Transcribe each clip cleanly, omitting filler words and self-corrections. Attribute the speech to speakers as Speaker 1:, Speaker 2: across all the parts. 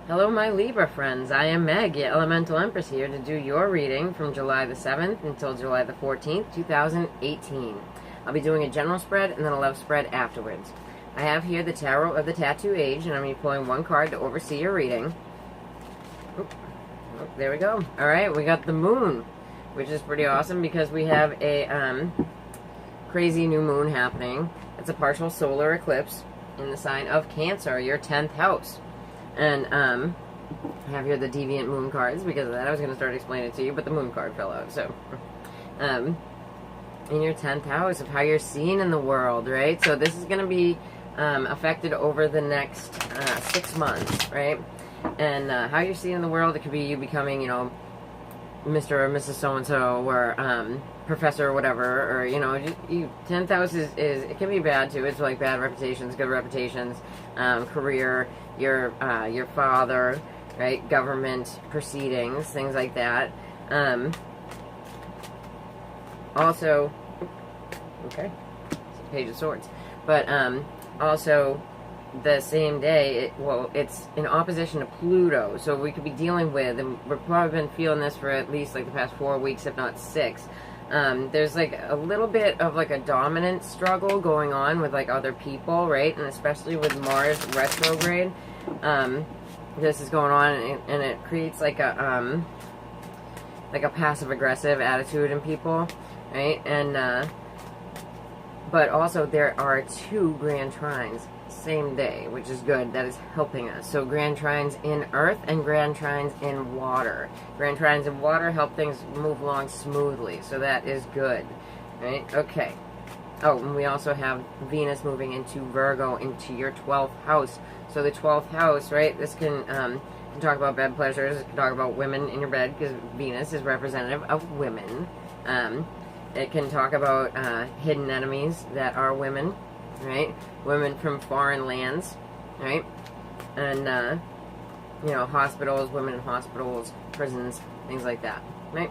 Speaker 1: Hello, my Libra friends. I am Meg, your Elemental Empress, here to do your reading from July the 7th until July the 14th, 2018. I'll be doing a general spread and then a love spread afterwards. I have here the Tarot of the Tattoo Age, and I'm going to be pulling one card to oversee your reading. There we go. Alright, we got the Moon, which is pretty awesome because we have a crazy new moon happening. It's a partial solar eclipse in the sign of Cancer, your 10th house. And I have here the Deviant Moon cards. Because of that, I was going to start explaining it to you, but the Moon card fell out. So, in your 10th house of how you're seen in the world, right? So this is going to be affected over the next 6 months, right? And how you're seen in the world, it could be you becoming, you know, Mr. or Mrs. So-and-so, or professor or whatever, or, you know, 10th house is, it can be bad too. It's like bad reputations, good reputations, career, your father, right, government proceedings, things like that. Also, okay, Page of Swords, but also the same day, it's in opposition to Pluto, so we could be dealing with, and we've probably been feeling this for at least like the past 4 weeks, if not 6. There's like a little bit of like a dominant struggle going on with like other people, right? And especially with Mars retrograde, this is going on, and it creates like a passive aggressive attitude in people, right? And but also there are 2 grand trines same day, which is good. That is helping us. So grand trines in earth and grand trines in water. Grand trines in water help things move along smoothly, so that is good, right? Okay. Oh, and we also have Venus moving into Virgo, into your 12th house. So the 12th house, right, this can talk about bed pleasures, it can talk about women in your bed, because Venus is representative of women. It can talk about hidden enemies that are women, right? Women from foreign lands, right? And, you know, hospitals, women in hospitals, prisons, things like that, right?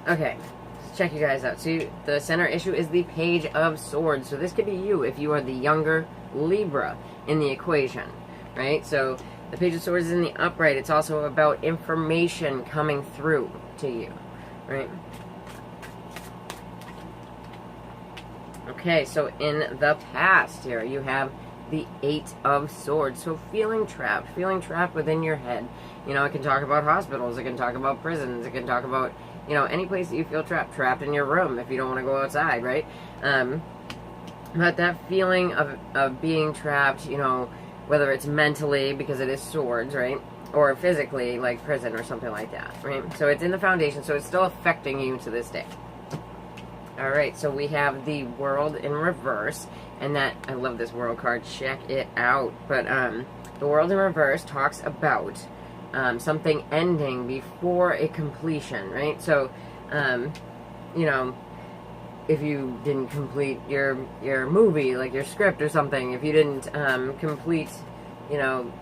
Speaker 1: Okay, let's check you guys out. So the center issue is the Page of Swords. So this could be you if you are the younger Libra in the equation, right? So the Page of Swords is in the upright. It's also about information coming through to you, right? Okay, so in the past here, you have the 8 of Swords. So feeling trapped within your head. You know, it can talk about hospitals, it can talk about prisons, it can talk about, you know, any place that you feel trapped in your room if you don't want to go outside, right? But that feeling of being trapped, you know, whether it's mentally, because it is swords, right? Or physically, like prison or something like that, right? So it's in the foundation, so it's still affecting you to this day. Alright, so we have the World in reverse, and that, I love this World card, check it out. But the World in reverse talks about something ending before a completion, right? So, you know, if you didn't complete your movie, like your script or something, if you didn't complete, you know,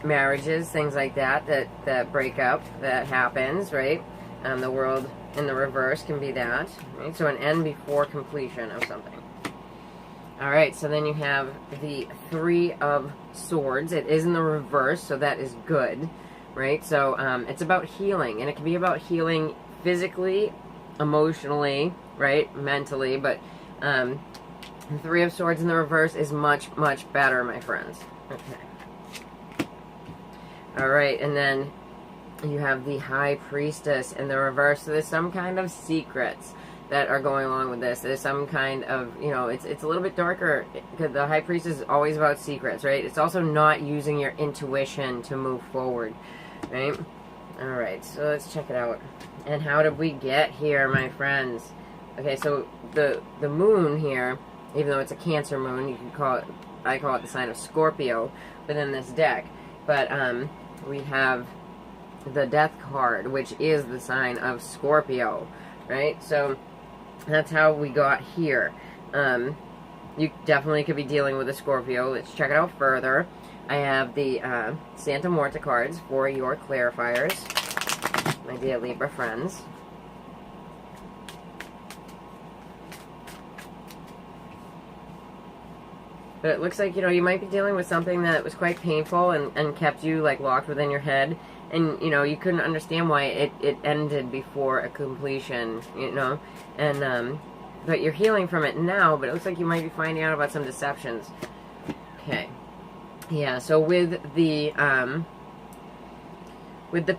Speaker 1: marriages, things like that break up, that happens, right? The World in the reverse can be that, right? So an end before completion of something. Alright, so then you have the 3 of Swords. It is in the reverse, so that is good, right? So it's about healing, and it can be about healing physically, emotionally, right? Mentally, but the 3 of Swords in the reverse is much, much better, my friends. Okay. Alright, and then you have the High Priestess in the reverse. So there's some kind of secrets that are going along with this. There's some kind of, you know, it's a little bit darker, because the High Priestess is always about secrets, right? It's also not using your intuition to move forward, right? Alright, so let's check it out. And how did we get here, my friends? Okay, so the moon here, even though it's a Cancer moon, you can call it, I call it the sign of Scorpio within this deck. But we have the Death card, which is the sign of Scorpio, right? So that's how we got here. You definitely could be dealing with a Scorpio. Let's check it out further. I have the Santa Muerte cards for your clarifiers, my dear Libra friends. But it looks like, you know, you might be dealing with something that was quite painful and kept you, like, locked within your head. And, you know, you couldn't understand why it ended before a completion, you know. And, but you're healing from it now, but it looks like you might be finding out about some deceptions. Okay. Yeah, so with the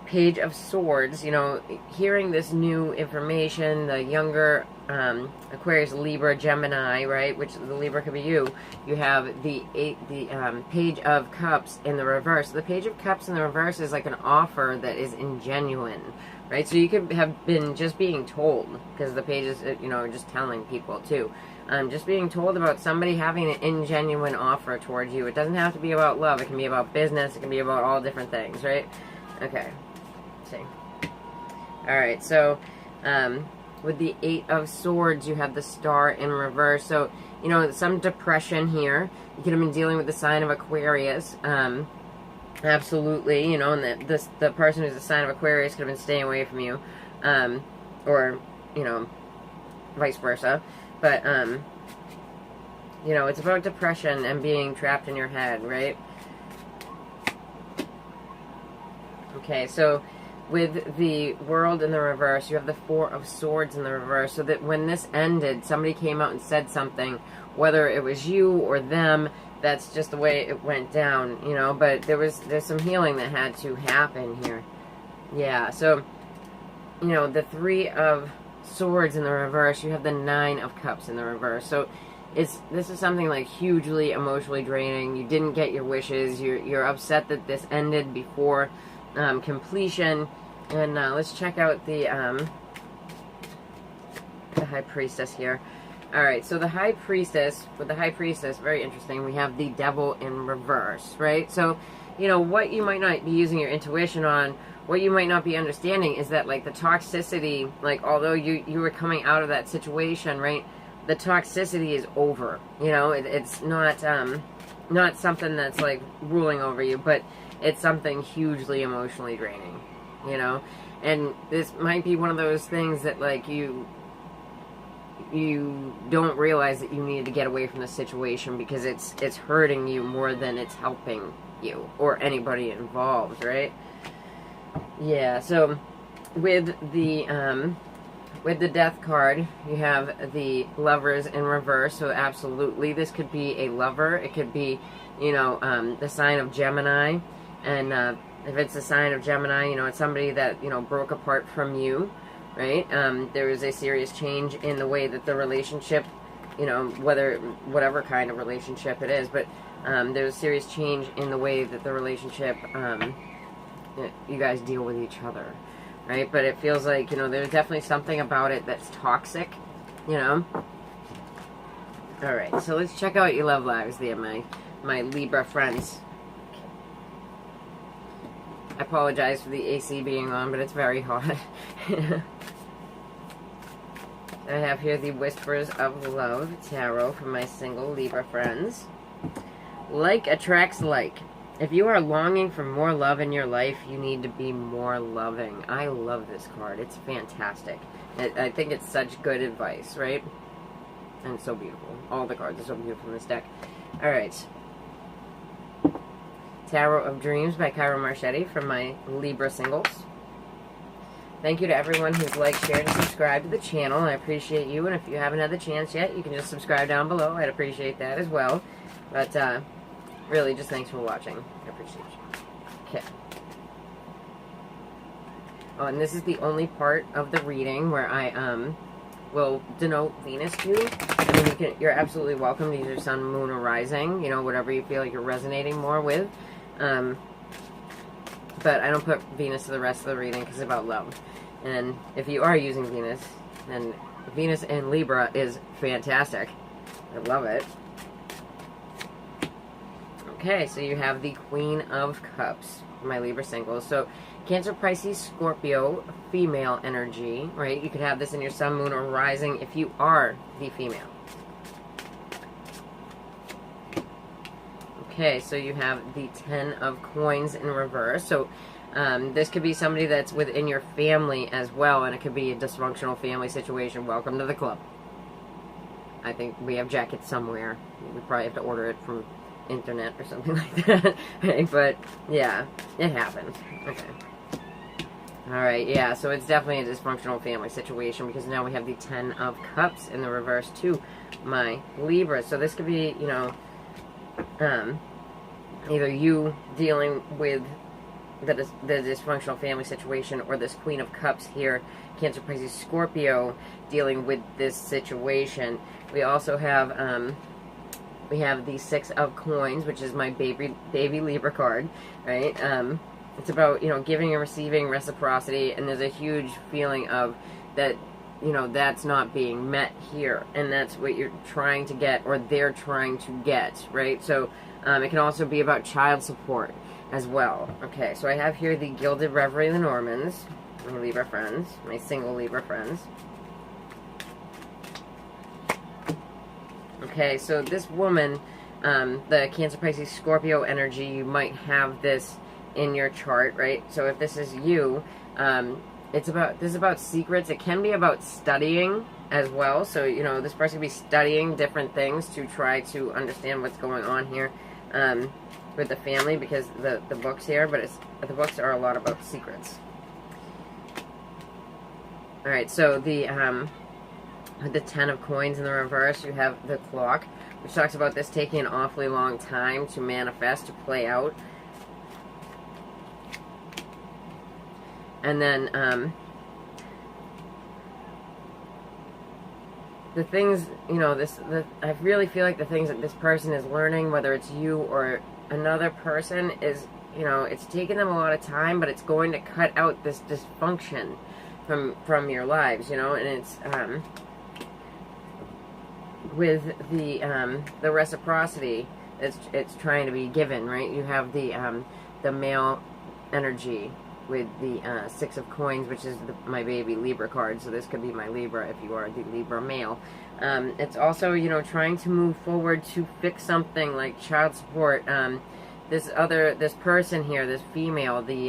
Speaker 1: Page of Swords, you know, hearing this new information, the younger Aquarius, Libra, Gemini, right, which the Libra could be you. You have the Page of Cups in the reverse. The Page of Cups in the reverse is like an offer that is ingenuine, right? So you could have been just being told, because the Page is, you know, just telling people too. Just being told about somebody having an ingenuine offer towards you. It doesn't have to be about love. It can be about business. It can be about all different things, right? Okay. Let's see. Alright, so, with the 8 of Swords, you have the Star in reverse. So, you know, some depression here. You could have been dealing with the sign of Aquarius. Absolutely, you know, and the person who's the sign of Aquarius could have been staying away from you. Or, you know, vice versa. But, you know, it's about depression and being trapped in your head, right? Okay, so with the World in the reverse, you have the 4 of Swords in the reverse, so that when this ended, somebody came out and said something, whether it was you or them, that's just the way it went down, you know, but there's some healing that had to happen here. Yeah, so, you know, the 3 of Swords in the reverse, you have the 9 of Cups in the reverse, so this is something like hugely emotionally draining. You didn't get your wishes, you're upset that this ended before completion. And let's check out the High Priestess here. Alright, so the High Priestess, with the High Priestess, very interesting, we have the Devil in reverse, right? So, you know, what you might not be using your intuition on, what you might not be understanding is that, like, the toxicity, like, although you were coming out of that situation, right, the toxicity is over, you know, it's not something that's, like, ruling over you, but it's something hugely emotionally draining, you know, and this might be one of those things that, like, you don't realize that you needed to get away from the situation because it's hurting you more than it's helping you or anybody involved, right? Yeah, so with the Death card, you have the Lovers in reverse, so absolutely, this could be a lover, it could be, you know, the sign of Gemini, and if it's a sign of Gemini, you know, it's somebody that, you know, broke apart from you, right? There is a serious change in the way that the relationship, you know, whatever kind of relationship it is, but there's a serious change in the way that the relationship, you guys deal with each other, right? But it feels like, you know, there's definitely something about it that's toxic, you know? Alright, so let's check out your love lives there, my Libra friends. I apologize for the AC being on, but it's very hot. I have here the Whispers of Love Tarot from my single Libra friends. Like attracts like. If you are longing for more love in your life, you need to be more loving. I love this card. It's fantastic. I think it's such good advice, right? And it's so beautiful. All the cards are so beautiful in this deck. Alright. Tarot of Dreams by Cairo Marchetti from my Libra singles. Thank you to everyone who's liked, shared, and subscribed to the channel. I appreciate you, and if you haven't had the chance yet, you can just subscribe down below. I'd appreciate that as well. But, really, just thanks for watching. I appreciate you. Okay. Oh, and this is the only part of the reading where I, will denote Venus to you. I mean, you're absolutely welcome to use your sun, moon, or rising, you know, whatever you feel like you're resonating more with. But I don't put Venus to the rest of the reading because it's about love. And if you are using Venus, then Venus in Libra is fantastic. I love it. Okay, so you have the Queen of Cups, my Libra singles. So Cancer, Pisces, Scorpio, female energy, right? You could have this in your sun, moon, or rising if you are the female. Okay, so you have the 10 of Coins in reverse. So this could be somebody that's within your family as well, and it could be a dysfunctional family situation. Welcome to the club. I think we have jackets somewhere. We probably have to order it from internet or something like that. Right? But yeah, it happens. Okay. Alright, yeah, so it's definitely a dysfunctional family situation because now we have the 10 of Cups in the reverse to my Libra. So this could be, you know, either you dealing with the dysfunctional family situation, or this Queen of Cups here, Cancer, Pisces, Scorpio, dealing with this situation. We also have, we have the 6 of Coins, which is my baby Libra card, right? It's about, you know, giving and receiving, reciprocity, and there's a huge feeling of that, you know, that's not being met here, and that's what you're trying to get, or they're trying to get, right? So, it can also be about child support as well. Okay, so I have here the Gilded Reverie of the Normans, my Libra friends, my single Libra friends. Okay, so this woman, the Cancer, Pisces, Scorpio energy, you might have this in your chart, right? So if this is you, this is about secrets. It can be about studying as well. So, you know, this person could be studying different things to try to understand what's going on here with the family, because the books here, but the books are a lot about secrets. All right, so with the 10 of Coins in the reverse, you have the Clock, which talks about this taking an awfully long time to manifest, to play out. And then, the things, you know, I really feel like the things that this person is learning, whether it's you or another person, is, you know, it's taken them a lot of time, but it's going to cut out this dysfunction from your lives, you know, and it's, with the reciprocity, it's trying to be given, right? You have the male energy with the 6 of Coins, which is my baby Libra card. So this could be my Libra if you are the Libra male. It's also, you know, trying to move forward to fix something like child support. This person here, this female, the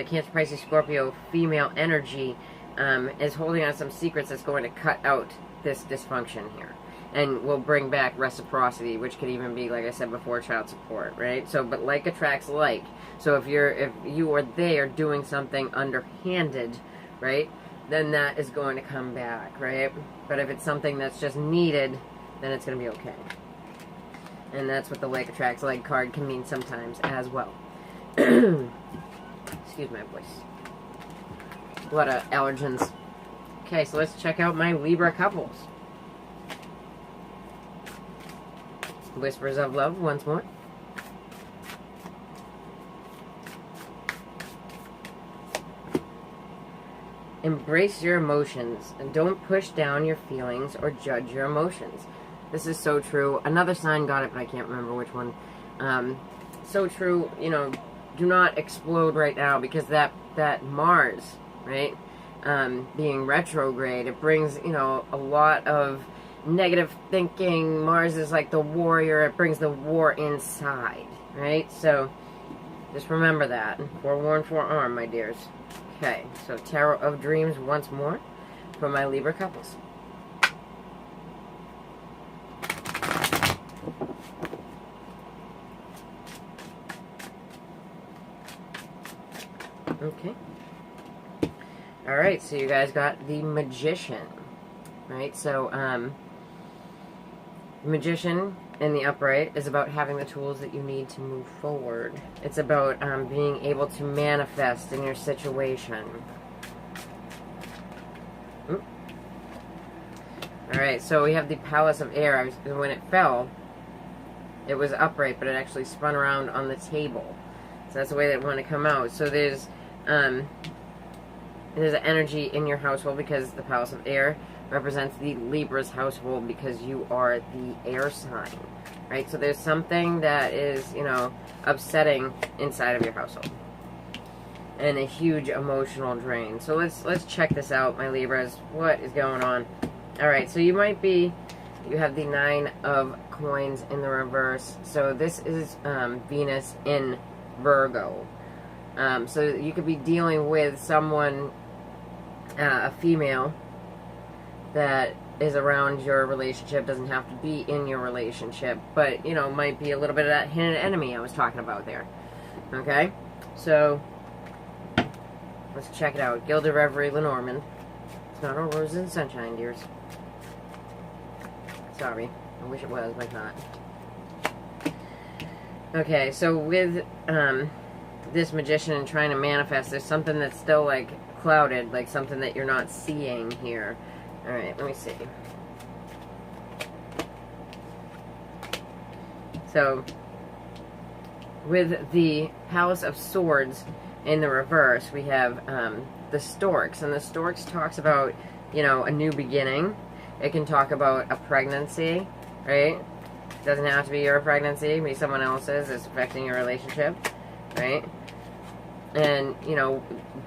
Speaker 1: Cancer, Pisces, Scorpio female energy, is holding on some secrets that's going to cut out this dysfunction here, and will bring back reciprocity, which could even be, like I said before, child support, right? So, but like attracts like. So if you or they are doing something underhanded, right, then that is going to come back, right? But if it's something that's just needed, then it's going to be okay. And that's what the like attracts like card can mean sometimes as well. Excuse my voice. A lot of allergens. Okay, so let's check out my Libra couples. Whispers of Love once more. Embrace your emotions and don't push down your feelings or judge your emotions. This is so true. Another sign got it, but I can't remember which one. So true, you know, do not explode right now, because that Mars, right, being retrograde, it brings, you know, a lot of negative thinking. Mars is like the warrior. It brings the war inside, right? So just remember that. Forewarned, forearmed, my dears. Okay, so Tarot of Dreams once more for my Libra couples. Okay. Alright, so you guys got the Magician, right? So, Magician in the upright is about having the tools that you need to move forward. It's about being able to manifest in your situation. Alright, so we have the Palace of Air. When it fell, it was upright, but it actually spun around on the table. So that's the way that it wanted to come out. So there's an energy in your household, because the Palace of Air represents the Libra's household, because you are the air sign, right? So there's something that is, you know, upsetting inside of your household, and a huge emotional drain. So let's check this out, my Libras. What is going on? All right, so you have the 9 of Coins in the reverse. So this is Venus in Virgo. So you could be dealing with someone, a female, that is around your relationship, doesn't have to be in your relationship, but, you know, might be a little bit of that hidden enemy I was talking about there. Okay? So, let's check it out. Gilded Reverie, Lenormand. It's not all roses and sunshine, dears. Sorry. I wish it was, but it's not. Okay, so with this magician and trying to manifest, there's something that's still, like, clouded, like something that you're not seeing here. Alright, let me see. So, with the Palace of Swords in the reverse, we have the Storks, and the Storks talks about, you know, a new beginning. It can talk about a pregnancy, right? It doesn't have to be your pregnancy, it can be someone else's. It's affecting your relationship, right? And, you know,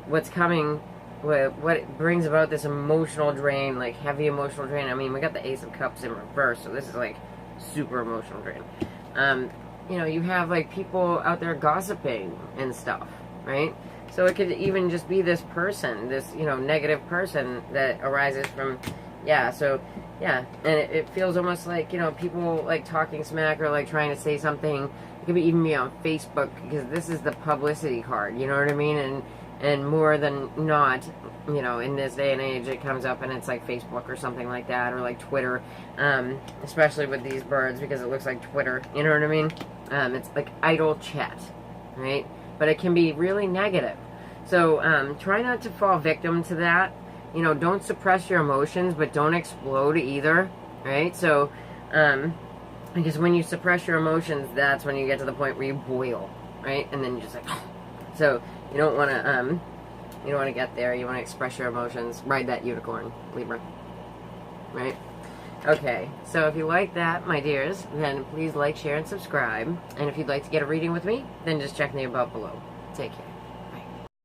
Speaker 1: what's coming, what brings about this emotional drain, like heavy emotional drain. I mean, we got the Ace of Cups in reverse, so this is like super emotional drain. You know, you have like people out there gossiping and stuff, right? So it could even just be this person, this, you know, negative person that arises from, yeah, so, yeah, and it feels almost like, you know, people like talking smack or like trying to say something. It could be even be on Facebook, because this is the publicity card, you know what I mean? And more than not, you know, in this day and age, it comes up and it's like Facebook or something like that, or like Twitter, especially with these birds, because it looks like Twitter, you know what I mean? It's like idle chat, right? But it can be really negative. So try not to fall victim to that. You know, don't suppress your emotions, but don't explode either, right? So, because when you suppress your emotions, that's when you get to the point where you boil, right? And then you're just like, so you don't want to get there. You want to express your emotions. Ride that unicorn, Libra, right? Okay, so if you like that, my dears, then please like, share, and subscribe. And if you'd like to get a reading with me, then just check me about below. Take care.